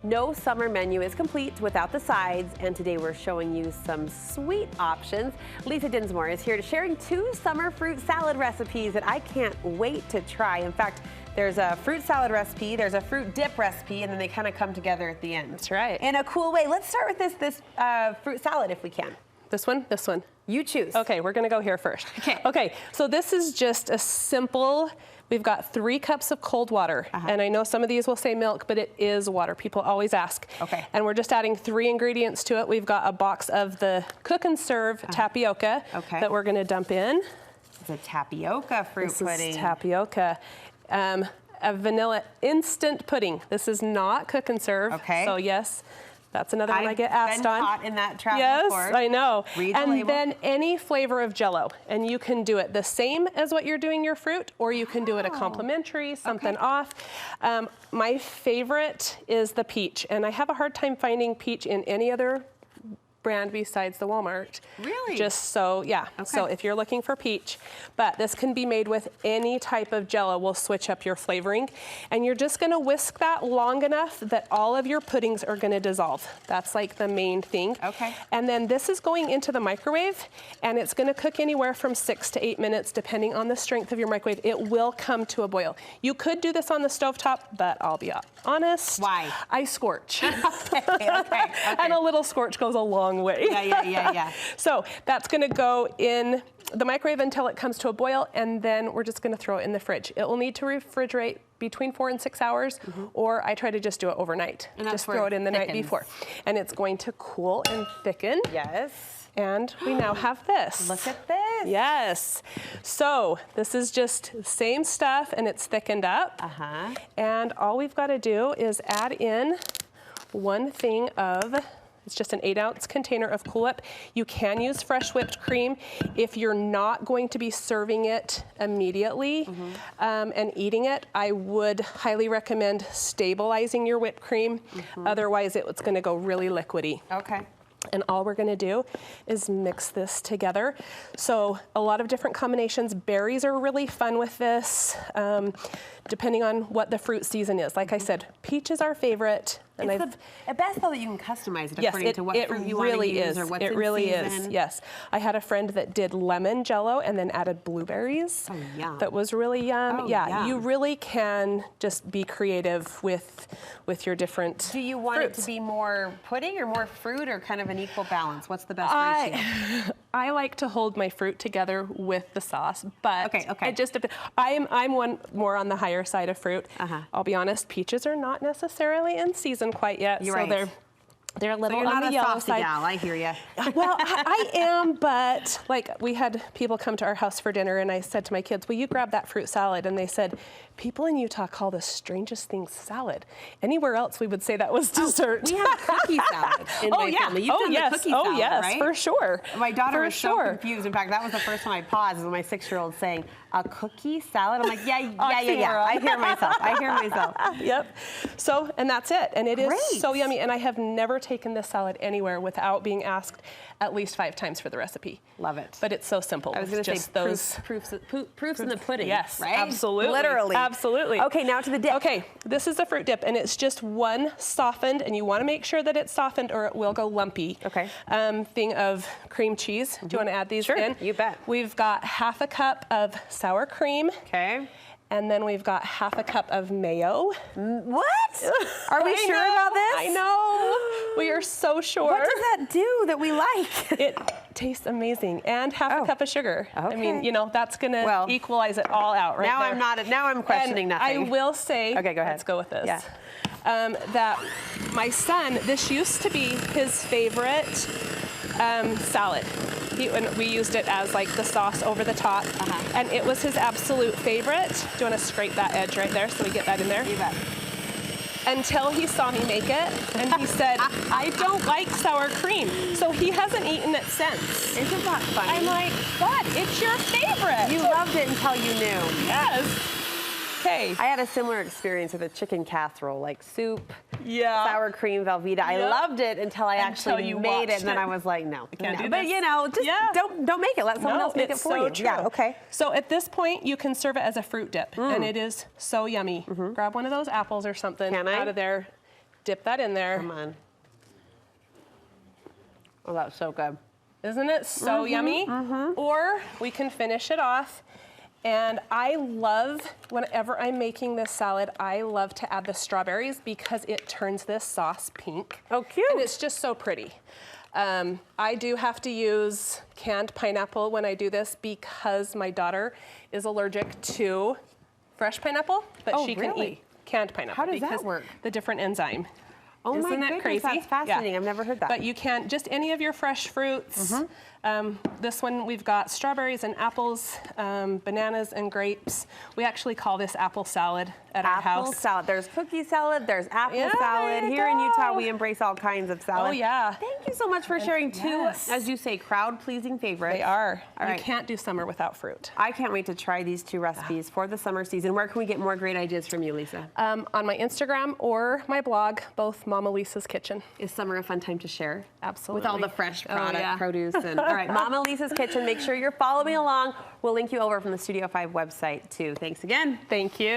No summer menu is complete without the sides, and today we're showing you some sweet options. Lisa Dinsmore is here to sharing 2 summer fruit salad recipes that I can't wait to try. In fact, there's a fruit salad recipe, there's a fruit dip recipe, and then they kind of come together at the end. That's right. In a cool way. Let's start with this fruit salad if we can. This one? This one. You choose. Okay, we're gonna go here first. Okay. Okay, so this is just a simple, we've got 3 cups of cold water. And I know some of these will say milk, but it is water. People always ask. Okay. And we're just adding 3 ingredients to it. We've got a box of the cook and serve tapioca that we're gonna dump in. It's a tapioca fruit pudding. This is tapioca. A vanilla instant pudding. This is not cook and serve. Okay. So yes, that's another one I get asked on. I've been caught in that trap before. Yes, I know. Read the label. Then any flavor of Jell-O, and you can do it the same as what you're doing your fruit, or you can do it a complimentary, something off. My favorite is the peach, and I have a hard time finding peach in any other brand besides the Walmart. Really? Just so, yeah. Okay. So if you're looking for peach, but this can be made with any type of Jell-O. We'll switch up your flavoring, and you're just gonna whisk that long enough that all of your puddings are gonna dissolve. That's like the main thing. Okay. And then this is going into the microwave, and it's gonna cook anywhere from 6 to 8 minutes, depending on the strength of your microwave. It will come to a boil. You could do this on the stovetop, but I'll be honest. Why? I scorch. Okay. And a little scorch goes a long way. Yeah. So that's gonna go in the microwave until it comes to a boil, and then we're just gonna throw it in the fridge. It will need to refrigerate between 4 and 6 hours, or I try to just do it overnight. And just throw it in the night before. And it's going to cool and thicken. Yes. And we now have this. Look at this. Yes. So this is just the same stuff, and it's thickened up. And all we've got to do is add in 1 thing of, it's just an 8-ounce container of Cool Whip. You can use fresh whipped cream if you're not going to be serving it immediately and eating it. I would highly recommend stabilizing your whipped cream. Otherwise, it's going to go really liquidy. Okay. And all we're gonna do is mix this together. So a lot of different combinations. Berries are really fun with this, depending on what the fruit season is. Like I said, peach is our favorite. And it's the best though that you can customize it according to what fruit you want to use or what's in season. It really is, yes. I had a friend that did lemon Jell-O and then added blueberries. Oh, yum. That was really yum. Oh, yeah, yum. you really can just be creative with your different Do you want fruits. it to be more pudding or more fruit or kind of an equal balance? What's the best ratio? I like to hold my fruit together with the sauce, but okay. it just depends. I'm one more on the higher side of fruit. I'll be honest, peaches are not necessarily in season quite yet, they're a little on the yellow side. Gal, I hear you. Well, I am, but like we had people come to our house for dinner, and I said to my kids, "Will you grab that fruit salad?" And they said, "People in Utah call the strangest thing salad. Anywhere else, we would say that was dessert." We have cookie salad in my family. You've done the cookie salad, right? For sure. My daughter was so confused. In fact, that was the first time I paused with my 6-year-old saying, "A cookie salad?" I'm like, yeah. I hear myself. Yep. So, and that's it. And it is so yummy. And I have never taken this salad anywhere without being asked at least 5 times for the recipe. Love it. But it's so simple. I was going to say those proofs in the pudding. Yes, right? absolutely. Literally. Absolutely. Okay, now to the dip. Okay, this is the fruit dip, and it's just 1 softened, and you want to make sure that it's softened or it will go lumpy. Okay. Thing of cream cheese. Do you want to add these in? Sure, you bet. We've got 1/2 cup of sour cream. Okay. And then we've got 1/2 cup of mayo. What? Are we sure about this? I know. We are so sure. What does that do that we like? It tastes amazing. And 1/2 cup of sugar. Okay. I mean, you know, that's gonna equalize it all out right there. Now I'm questioning nothing. I will say, okay, go ahead. Let's go with this. Yeah. That my son, this used to be his favorite salad. We used it as like the sauce over the top, and it was his absolute favorite. Do you want to scrape that edge right there so we get that in there? You bet. Until he saw me make it, and he said, "I don't like sour cream," so he hasn't eaten it since. Isn't that funny? I'm like, "But it's your favorite." You loved it until you knew. Yes. Okay. I had a similar experience with a chicken casserole, like soup, Yeah. sour cream Velveeta. I loved it until I actually made it, and then I was like, no. Can't do but this. you know, just don't make it. Let someone else make it for you. True. Yeah, okay. So at this point, you can serve it as a fruit dip, and it is so yummy. Grab one of those apples or something out of there. dip that in there. Come on. Oh, that's so good. Isn't it so yummy? Or we can finish it off. And I love, whenever I'm making this salad, I love to add the strawberries because it turns this sauce pink. Oh, cute. And it's just so pretty. I do have to use canned pineapple when I do this because my daughter is allergic to fresh pineapple, but she can eat canned pineapple. How does that work? The different enzyme. Oh my Isn't that goodness, crazy? that's fascinating. Yeah. I've never heard that. But you can, just any of your fresh fruits. This one we've got strawberries and apples, bananas and grapes. We actually call this apple salad at our house. Apple salad. There's cookie salad, there's apple salad. Here in Utah, we embrace all kinds of salad. Oh yeah. Thank you so much for sharing two, as you say, crowd-pleasing favorites. They are. All right. You can't do summer without fruit. I can't wait to try these two recipes for the summer season. Where can we get more great ideas from you, Lisa? On my Instagram or my blog, both Mama Lisa's Kitchen. Is summer a fun time to share? Absolutely. With all the fresh yeah. produce. And, all right, Mama Lisa's Kitchen. Make sure you're following along. We'll link you over from the Studio 5 website, too. Thanks again. Thank you.